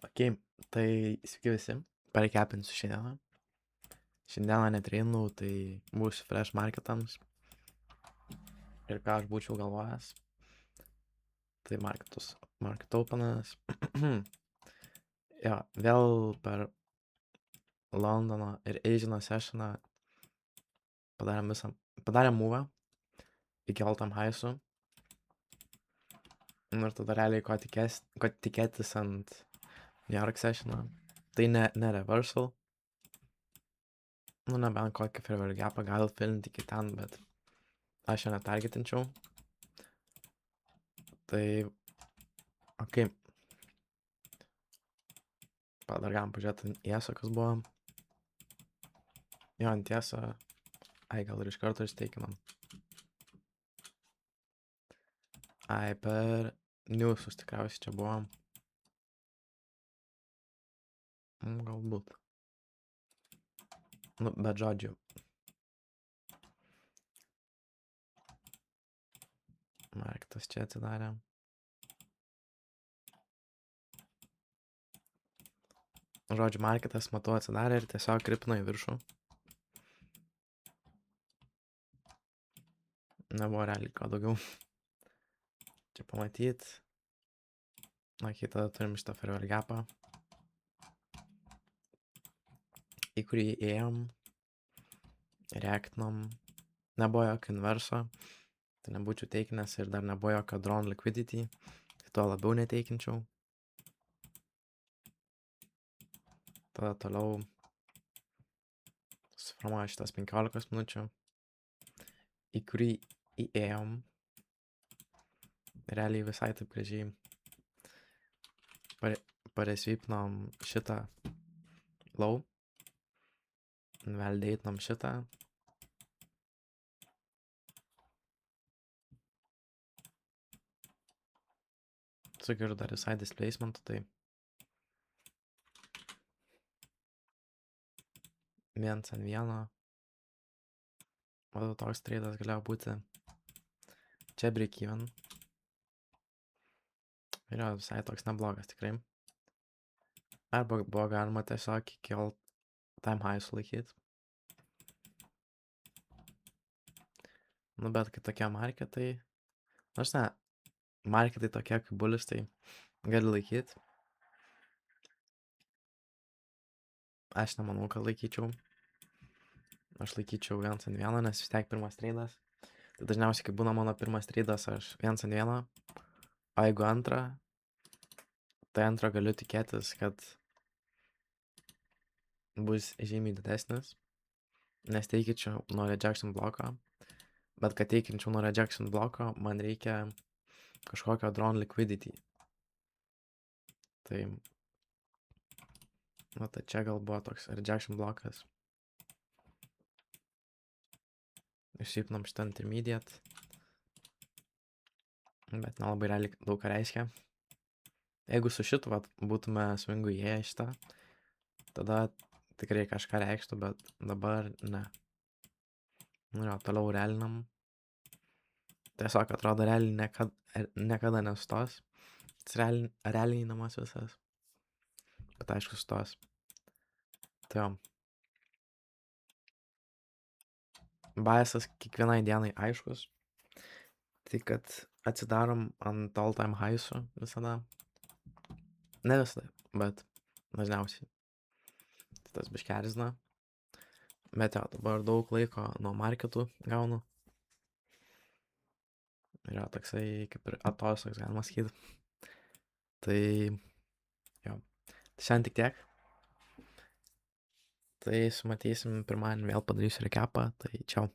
Okei, tai sveiki visi. Parekepinsiu šiandieną. Šiandieną netreinau, tai būsiu fresh marketams. Ir ką aš būčiau galvojęs. Tai market openas. Jo, vėl per Londono ir Eidžino sessioną padarėm movą iki all time highsų. Ir tada realiai ko tikėtis ant New York sessioną. Tai ne reversal. Nu, nebent kokį fair gapą gal filinti iki ten, bet aš jo netargetinčiau. Tai, okei. Dar galim pažiūrėti ant ESO, kas buvo. Jo, ant ESO. Gal ir iš karto išsteikinam. Per newsus tikriausiai čia buvo. Galbūt. Nu, bet žodžiu. Marketas čia atsidarė. Žodžiu, marketas, matau, atsidarė ir tiesiog kripino į viršų. Nebuvo realiai ko daugiau. Čia pamatyt. Okei, tada turim šitą fair gapą. Į kurį ėjom. Reaktinom. Nebuvo jokio inverso. Tai nebūčiau teikinęs ir dar nebuvo jokio drone liquidity. Tai to labiau neteikinčiau. Tada toliau suformuoja šitas 15 minučių, į kurį įėjom. Realiai visai taip gražiai paresvipnom šitą low. Validatinom šitą. Sukuriu dar visai displacementų, tai viens ant vieno. O toks tradas galėjo būti. Čia break even. Ir jo, visai toks neblogas tikrai. Arba buvo galima tiesiog iki all time high sulaikyt. Nu, bet kai tokie marketai. Nors ne, marketai tokie kaip bulis, tai gali laikyt. Aš nemanau, kad laikyčiau. Aš laikyčiau viens ant vieno, nes vis tiek pirmas tradas. Tai dažniausiai, kai būna mano pirmas tradas, aš viens ant vieno. O jeigu antrą, tai antrą galiu tikėtis, kad bus žymiai didesnis. Nes teikinčiau nuo rejection bloko. Bet kad teikinčiau nuo rejection bloko, man reikia kažkokio drone liquidity. Tai, nu, tai čia gal buvo toks rejection blokas. Išsipnom šitą intermediate. Bet nelabai realiai daug ką reiškia. Jeigu su šitu vat, būtume swingu įėję šitą, tada tikrai kažką reikštų, bet dabar ne. Nu jo, toliau realinam. Tiesiog atrodo realiai niekada nestos. Realiai namas visas. Bet aišku stos. Tai jo. Biasas kiekvienai dienai aiškus. Tai kad atsidarom ant all time highsų visada. Ne visada, bet dažniausiai. Tai tas biškį erzina. Bet jo, dabar daug laiko nuo marketų gaunu. Yra toksai kaip ir atostogas, galima sakyti. Tai jo. Tai šiandien tik tiek. Tai sumatysim pirmadienį, vėl padarysiu recapą. Tai čiau.